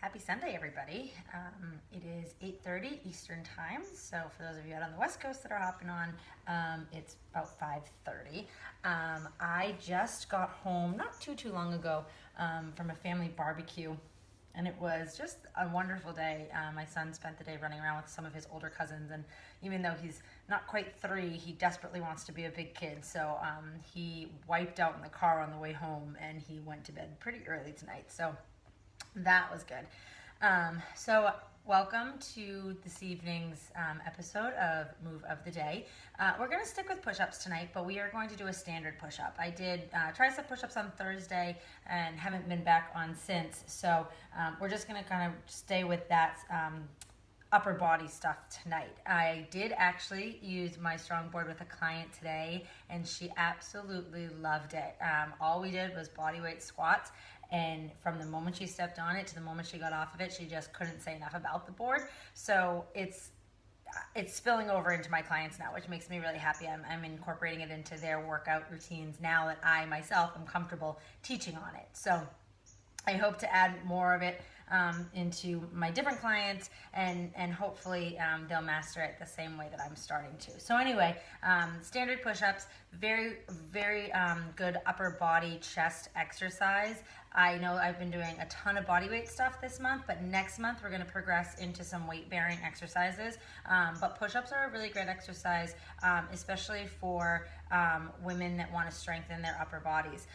Happy Sunday, everybody. It is 8:30 Eastern Time, so for those of you out on the West Coast that are hopping on, it's about 5:30. I just got home not too long ago from a family barbecue, and it was just a wonderful day. My son spent the day running around with some of his older cousins, and even though he's not quite 3, he desperately wants to be a big kid, so he wiped out in the car on the way home, and he went to bed pretty early tonight, so that was good. So welcome to this evening's episode of Move of the Day. We're going to stick with push-ups tonight, but we are going to do a standard push-up. I did tricep push-ups on Thursday and haven't been back on since, so we're just going to kind of stay with that upper body stuff tonight. I did actually use my StrongBoard with a client today, and she absolutely loved it. All we did was body weight squats, and from the moment she stepped on it to the moment she got off of it, she just couldn't say enough about the board. So it's spilling over into my clients now, which makes me really happy. I'm incorporating it into their workout routines now that I myself am comfortable teaching on it. So I hope to add more of it into my different clients, and hopefully they'll master it the same way that I'm starting to. So anyway, standard push-ups, very good upper body chest exercise. I know I've been doing a ton of body weight stuff this month, but next month we're going to progress into some weight-bearing exercises. But push-ups are a really great exercise, especially for women that want to strengthen their upper bodies.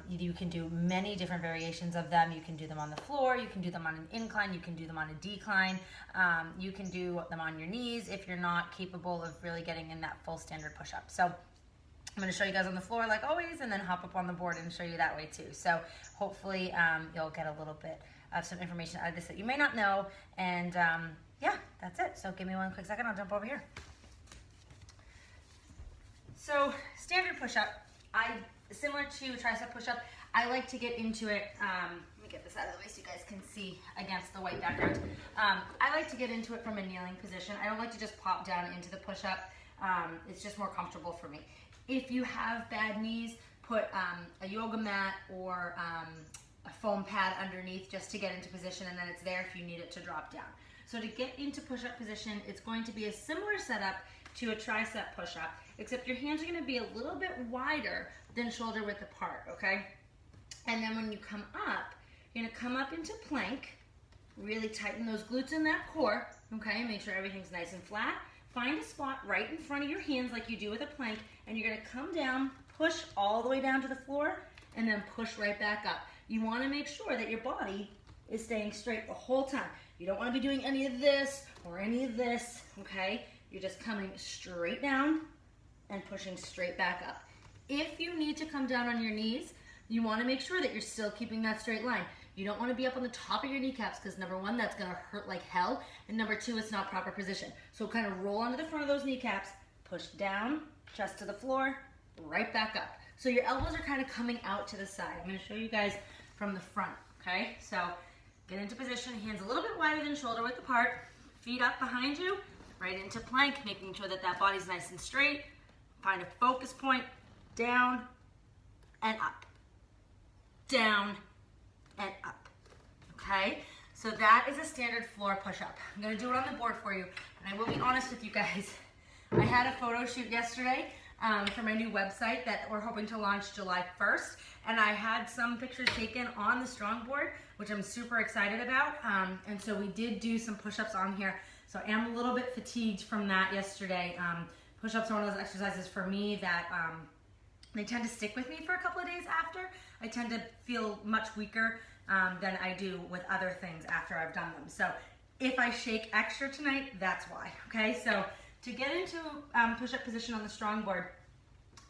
You can do many different variations of them. You can do them on the floor, you can do them on an incline, you can do them on a decline, you can do them on your knees if you're not capable of really getting in that full standard push-up. So I'm going to show you guys on the floor like always, and then hop up on the board and show you that way too. So hopefully you'll get a little bit of some information out of this that you may not know. And yeah, that's it. So give me one quick second, I'll jump over here. So standard push-up, similar to tricep push-up, I like to get into it. Let me get this out of the way so you guys can see against the white background. I like to get into it from a kneeling position. I don't like to just pop down into the push-up. It's just more comfortable for me. If you have bad knees, put a yoga mat or a foam pad underneath just to get into position, and then it's there if you need it to drop down. So to get into push-up position, it's going to be a similar setup to a tricep push-up, except your hands are going to be a little bit wider than shoulder width apart, okay? And then when you come up, you're going to come up into plank, really tighten those glutes in that core, okay? Make sure everything's nice and flat. Find a spot right in front of your hands like you do with a plank, and you're going to come down, push all the way down to the floor, and then push right back up. You want to make sure that your body is staying straight the whole time. You don't want to be doing any of this or any of this, okay? You're just coming straight down and pushing straight back up. If you need to come down on your knees, you want to make sure that you're still keeping that straight line. You don't want to be up on the top of your kneecaps because number 1, that's going to hurt like hell, and number 2, it's not proper position. So kind of roll onto the front of those kneecaps, push down, chest to the floor, right back up. So your elbows are kind of coming out to the side. I'm going to show you guys from the front, okay? So get into position, hands a little bit wider than shoulder width apart, feet up behind you, right into plank, making sure that that body's nice and straight. Find a focus point, down and up, down and up, okay? So that is a standard floor push-up. I'm gonna do it on the board for you, and I will be honest with you guys. I had a photo shoot yesterday for my new website that we're hoping to launch July 1st, and I had some pictures taken on the StrongBoard, which I'm super excited about, and so we did do some push-ups on here. So I am a little bit fatigued from that yesterday. Push-ups are one of those exercises for me that they tend to stick with me for a couple of days after. I tend to feel much weaker than I do with other things after I've done them. So if I shake extra tonight, that's why, okay? So to get into push-up position on the StrongBoard,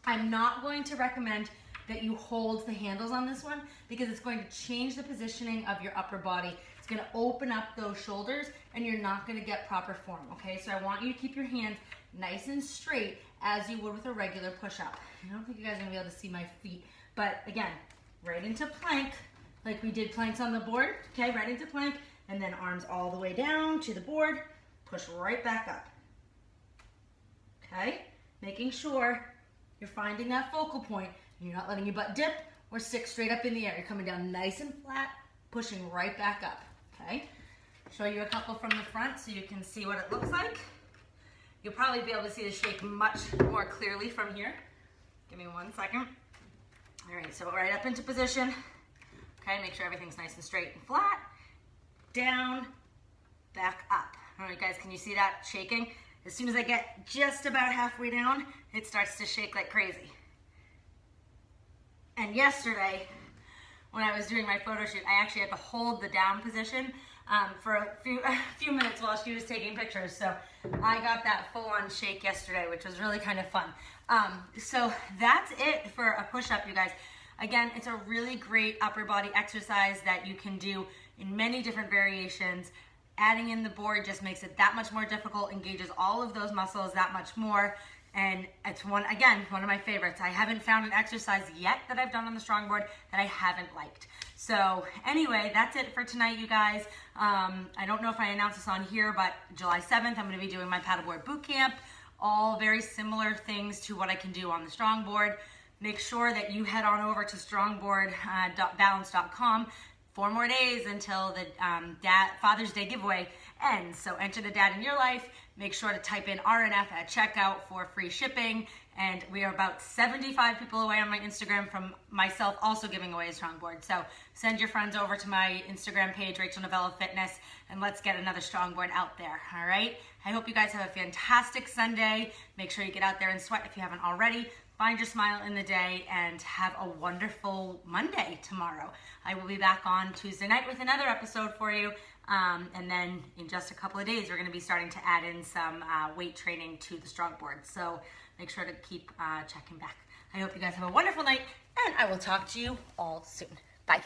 I'm not going to recommend that you hold the handles on this one because it's going to change the positioning of your upper body. It's going to open up those shoulders and you're not going to get proper form, okay? So I want you to keep your hands nice and straight as you would with a regular push-up. I don't think you guys are going to be able to see my feet, but again, right into plank, like we did planks on the board, okay? Right into plank, and then arms all the way down to the board, push right back up, okay? Making sure you're finding that focal point. You're not letting your butt dip or stick straight up in the air. You're coming down nice and flat, pushing right back up, Okay, show you a couple from the front so you can see what it looks like. You'll probably be able to see the shake much more clearly from here. Give me 1 second. All right, so right up into position. Okay, make sure everything's nice and straight and flat. Down, back up. All right, guys, can you see that shaking? As soon as I get just about halfway down, it starts to shake like crazy. And yesterday, when I was doing my photo shoot, I actually had to hold the down position for a few minutes while she was taking pictures. So I got that full-on shake yesterday, which was really kind of fun. So that's it for a push-up, you guys. Again, it's a really great upper body exercise that you can do in many different variations. Adding in the board just makes it that much more difficult, engages all of those muscles that much more. And it's one of my favorites. I haven't found an exercise yet that I've done on the StrongBoard that I haven't liked. So anyway, that's it for tonight, you guys. I don't know if I announced this on here, but July 7th, I'm gonna be doing my paddleboard boot camp. All very similar things to what I can do on the StrongBoard. Make sure that you head on over to strongboardbalance.com. 4 more days until the Father's Day giveaway ends. So enter the dad in your life. Make sure to type in RNF at checkout for free shipping. And we are about 75 people away on my Instagram from myself also giving away a StrongBoard. So send your friends over to my Instagram page, Rachael Novello Fitness, and let's get another StrongBoard out there, all right? I hope you guys have a fantastic Sunday. Make sure you get out there and sweat if you haven't already. Find your smile in the day and have a wonderful Monday tomorrow. I will be back on Tuesday night with another episode for you. And then in just a couple of days, we're gonna be starting to add in some weight training to the StrongBoard. So make sure to keep checking back. I hope you guys have a wonderful night, and I will talk to you all soon. Bye.